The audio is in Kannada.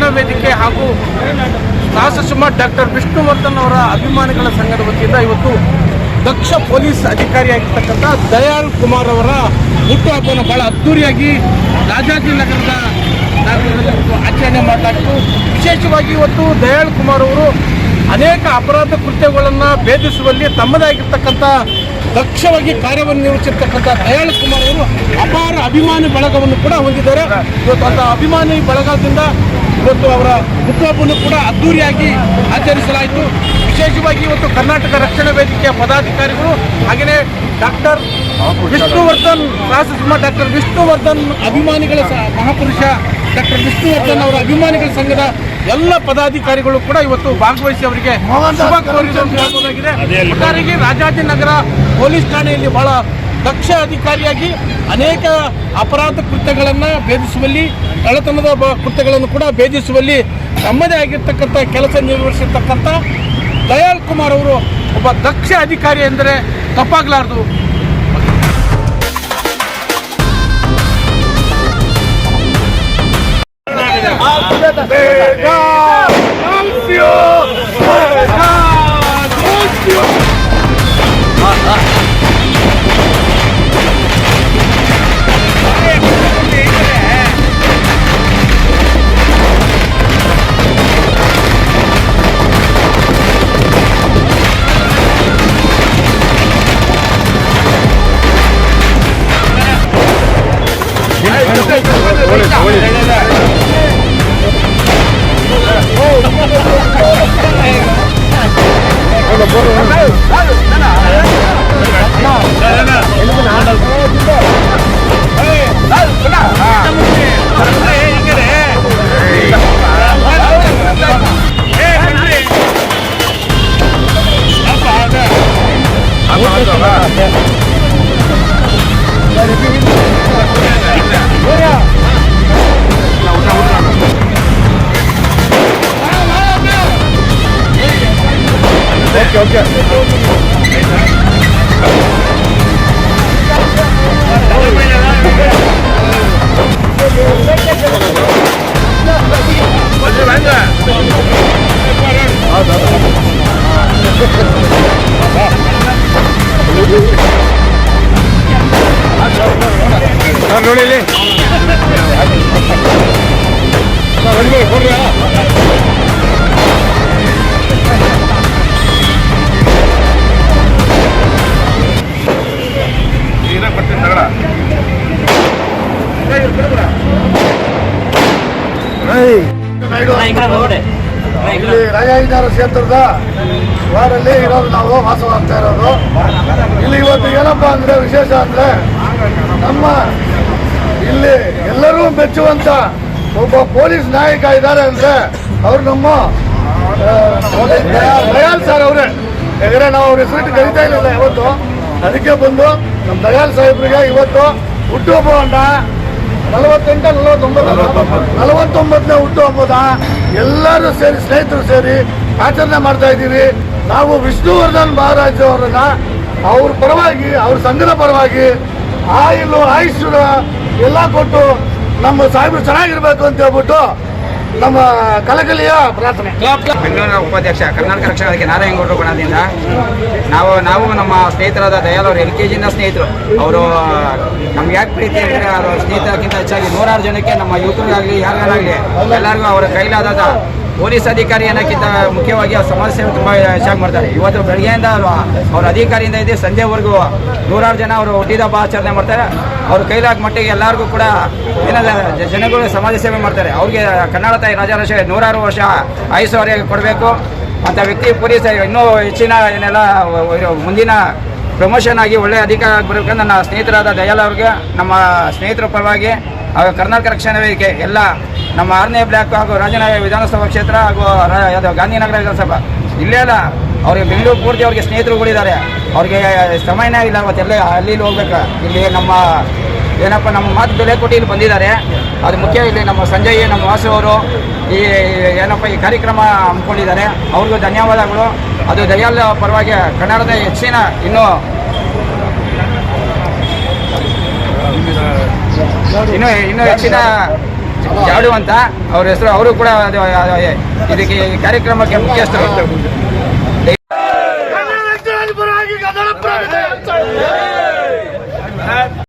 ರಕ್ಷಣಾ ವೇದಿಕೆ ಹಾಗೂ ಸಾಹಸಸಿಂಹ ಡಾಕ್ಟರ್ ವಿಷ್ಣುವರ್ಧನ್ ಅವರ ಅಭಿಮಾನಿಗಳ ಸಂಘದ ವತಿಯಿಂದ ಇವತ್ತು ದಕ್ಷ ಪೊಲೀಸ್ ಅಧಿಕಾರಿಯಾಗಿರ್ತಕ್ಕಂಥ ದಯಾಳ್ ಕುಮಾರ್ ಅವರ ಹುಟ್ಟುಹಬ್ಬವನ್ನು ಬಹಳ ಅದ್ದೂರಿಯಾಗಿ ರಾಜಾಜಿನಗರದ ಆಚರಣೆ ಮಾಡಲಾಯಿತು. ವಿಶೇಷವಾಗಿ ಇವತ್ತು ದಯಾಳ್ ಕುಮಾರ್ ಅವರು ಅನೇಕ ಅಪರಾಧ ಕೃತ್ಯಗಳನ್ನು ಭೇದಿಸುವಲ್ಲಿ ತಮ್ಮದೇ ಆಗಿರ್ತಕ್ಕಂಥ ದಕ್ಷವಾಗಿ ಕಾರ್ಯವನ್ನು ನಿರ್ವಹಿಸಿರ್ತಕ್ಕಂಥ ದಯಾಳ್ ಕುಮಾರ್ ಅವರು ಅಪಾರ ಅಭಿಮಾನಿ ಬಳಗವನ್ನು ಕೂಡ ಹೊಂದಿದ್ದಾರೆ. ಇವತ್ತು ಅಂತ ಅಭಿಮಾನಿ ಬಳಗದಿಂದ ಇವತ್ತು ಅವರ ಹುಟ್ಟುಹಬ್ಬವನ್ನು ಕೂಡ ಅದ್ದೂರಿಯಾಗಿ ಆಚರಿಸಲಾಯಿತು. ವಿಶೇಷವಾಗಿ ಇವತ್ತು ಕರ್ನಾಟಕ ರಕ್ಷಣಾ ವೇದಿಕೆಯ ಪದಾಧಿಕಾರಿಗಳು ಹಾಗೆಯೇ ಡಾಕ್ಟರ್ ವಿಷ್ಣುವರ್ಧನ್ ಸಾಹಸಸಿಂಹ ಡಾಕ್ಟರ್ ವಿಷ್ಣುವರ್ಧನ್ ಅಭಿಮಾನಿಗಳ ಮಹಾಪುರುಷ ಡಾಕ್ಟರ್ ವಿಷ್ಣುವರ್ಧನ್ ಅವರ ಅಭಿಮಾನಿಗಳ ಸಂಘದ ಎಲ್ಲ ಪದಾಧಿಕಾರಿಗಳು ಕೂಡ ಇವತ್ತು ಭಾಗವಹಿಸಿ ಅವರಿಗೆ ಶುಭ ಕೋರಿಸಲಾಗಿದೆ. ಒಟ್ಟಾರೆಯಾಗಿ ರಾಜಾಜಿನಗರ ಪೊಲೀಸ್ ಠಾಣೆಯಲ್ಲಿ ಬಹಳ ದಕ್ಷ ಅಧಿಕಾರಿಯಾಗಿ ಅನೇಕ ಅಪರಾಧ ಕೃತ್ಯಗಳನ್ನು ಭೇದಿಸುವಲ್ಲಿ, ಕಳ್ಳತನದ ಕೃತ್ಯಗಳನ್ನು ಕೂಡ ಭೇದಿಸುವಲ್ಲಿ ತಮ್ಮದೇ ಆಗಿರ್ತಕ್ಕಂಥ ಕೆಲಸ ನಿರ್ವಹಿಸಿರ್ತಕ್ಕಂಥ ದಯಾಳ್ ಕುಮಾರ್ ಅವರು ಒಬ್ಬ ದಕ್ಷ ಅಧಿಕಾರಿ ಎಂದರೆ ತಪ್ಪಾಗಲಾರದು. Okay. ನೋಡಿ ಇಲ್ಲಿ ರಾಜಾಜಿನಗರ ಕ್ಷೇತ್ರದ ವಾರ್ಡಲ್ಲಿ ಇರೋದು, ನಾವು ವಾಸವಾಗ್ತಾ ಇರೋದು. ಇಲ್ಲಿ ಇವತ್ತು ಏನಪ್ಪಾ ಅಂದ್ರೆ ವಿಶೇಷ ಅಂದ್ರೆ ನಮ್ಮ ಇಲ್ಲಿ ಎಲ್ಲರೂ ಮೆಚ್ಚುವಂತ ಒಬ್ಬ ಪೊಲೀಸ್ ನಾಯಕ ಇದ್ದಾರೆ ಅಂದ್ರೆ ಅವ್ರು ನಮ್ಮ ದಯಾಳ್ ಸರ್ ಅವರೇ. ಯಾಕಂದ್ರೆ ನಾವು ಅವ್ರ ಹೆಸರಿಟ್ಟು ಕರಿತಾ ಇರಲಿಲ್ಲ ಇವತ್ತು, ಅದಕ್ಕೆ ಬಂದು ನಮ್ಮ ದಯಾಳ್ ಸಾಹೇಬ್ರಿಗೆ ಇವತ್ತು ಹುಟ್ಟುಹಬ್ಬವನ್ನ 49ನೇ ಹುಟ್ಟುಹಬ್ಬದ ಎಲ್ಲರೂ ಸೇರಿ ಸ್ನೇಹಿತರು ಸೇರಿ ಆಚರಣೆ ಮಾಡ್ತಾ ಇದ್ದೀವಿ. ನಾವು ವಿಷ್ಣುವರ್ಧನ್ ಮಹಾರಾಜ್ ಅವರನ್ನ ಅವ್ರ ಪರವಾಗಿ, ಅವ್ರ ಸಂಘದ ಪರವಾಗಿ ಆಯುಷ್ಯ ಎಲ್ಲ ಕೊಟ್ಟು ನಮ್ಮ ಸಾಹೇಬರು ಚೆನ್ನಾಗಿರ್ಬೇಕು ಅಂತ ಹೇಳ್ಬಿಟ್ಟು ನಮ್ಮ ಕಲಕಲಿಯ ಪ್ರಾರ್ಥನೆ. ಬೆಂಗಳೂರಿನ ಉಪಾಧ್ಯಕ್ಷ ಕರ್ನಾಟಕ ರಕ್ಷಣಾ ವೇದಿಕೆ ನಾರಾಯಣಗೌಡರು ಬಣದಿಂದ ನಾವು ನಮ್ಮ ಸ್ನೇಹಿತರಾದ ದಯಾಳ್ ಅವರು LKGಯಿಂದ ಸ್ನೇಹಿತರು. ಅವರು ನಮ್ಗೆ ಯಾಕೆ ಪ್ರೀತಿ ಅಂದರೆ ಅವರು ಸ್ನೇಹಿತರಿಗಿಂತ ಹೆಚ್ಚಾಗಿ ನೂರಾರು ಜನಕ್ಕೆ ನಮ್ಮ ಯುವಕರಿಗಾಗಲಿ ಯಾರಿಗಾಗಲಿ ಎಲ್ಲರಿಗೂ ಅವರ ಕೈಲಾದ ಪೊಲೀಸ್ ಅಧಿಕಾರಿ ಅನ್ನೋಕ್ಕಿಂತ ಮುಖ್ಯವಾಗಿ ಅವ್ರ ಸಮಾಜ ಸೇವೆ ತುಂಬ ಹೆಚ್ಚಾಗಿ ಮಾಡ್ತಾರೆ. ಇವತ್ತು ಬೆಳಗ್ಗೆಯಿಂದ ಅವ್ರ ಅಧಿಕಾರಿಯಿಂದ ಇದೆ ಸಂಜೆವರೆಗೂ ನೂರಾರು ಜನ ಅವರು ಹುಟ್ಟಿದಬ್ಬ ಆಚರಣೆ ಮಾಡ್ತಾರೆ. ಅವ್ರ ಕೈಲಾದ ಮಟ್ಟಿಗೆ ಎಲ್ಲರಿಗೂ ಕೂಡ ಏನಲ್ಲ ಜನಗಳು ಸಮಾಜ ಸೇವೆ ಮಾಡ್ತಾರೆ. ಅವ್ರಿಗೆ ಕನ್ನಡ ತಾಯಿ ರಾಜರಾಜೇಶ್ವರಿ 100 ವರ್ಷ ಆಯುಷ್ಯ ಅವರಿಗೆ ಕೊಡಬೇಕು ಅಂತ ವ್ಯಕ್ತಿ ಪೊಲೀಸ್ ಇನ್ನೂ ಹೆಚ್ಚಿನ ಏನೆಲ್ಲ ಮುಂದಿನ ಪ್ರಮೋಷನ್ ಆಗಿ ಒಳ್ಳೆಯ ಅಧಿಕಾರ ಬರಬೇಕಂತ ನನ್ನ ಸ್ನೇಹಿತರಾದ ದಯಾಳ್ ಅವ್ರಿಗೆ ನಮ್ಮ ಸ್ನೇಹಿತರ ಪರವಾಗಿ ಹಾಗೂ ಕರ್ನಾಟಕ ರಕ್ಷಣಾ ವೇದಿಕೆ ಎಲ್ಲ ನಮ್ಮ 6ನೇ ಬ್ಲಾಕ್ ಹಾಗೂ ರಾಜನಗರ ವಿಧಾನಸಭಾ ಕ್ಷೇತ್ರ ಹಾಗೂ ಗಾಂಧಿನಗರ ವಿಧಾನಸಭಾ ಇಲ್ಲೇ ಅಲ್ಲ, ಅವ್ರಿಗೆ ಬೆಂಗಳೂರು ಪೂರ್ತಿ ಅವ್ರಿಗೆ ಸ್ನೇಹಿತರುಗಳಿದ್ದಾರೆ. ಅವ್ರಿಗೆ ಸಮಯನೇ ಇಲ್ಲ, ಅವತ್ತೆಲ್ಲ ಅಲ್ಲಿ ಹೋಗ್ಬೇಕು. ಇಲ್ಲಿ ನಮ್ಮ ಏನಪ್ಪ ನಮ್ಮ ಮಾತು ಬೆಲೆ ಕೊಟ್ಟು ಇಲ್ಲಿ ಬಂದಿದ್ದಾರೆ. ಅದು ಮುಖ್ಯ. ಇಲ್ಲಿ ನಮ್ಮ ಸಂಜಯ್, ನಮ್ಮ ವಾಸು ಅವರು ಈ ಏನಪ್ಪ ಈ ಕಾರ್ಯಕ್ರಮ ಹಮ್ಮಿಕೊಂಡಿದ್ದಾರೆ. ಅವ್ರಿಗೂ ಧನ್ಯವಾದಗಳು. ಅದು ದಯಾಳ್ ಪರವಾಗಿ ಕನ್ನಡದ ಹೆಚ್ಚಿನ ಇನ್ನೂ ಹೆಚ್ಚಿನ ಜಾಡು ಅಂತ ಅವ್ರ ಹೆಸರು. ಅವರು ಕೂಡ ಇದಕ್ಕೆ ಈ ಕಾರ್ಯಕ್ರಮಕ್ಕೆ ಮುಖ್ಯಸ್ಥರು.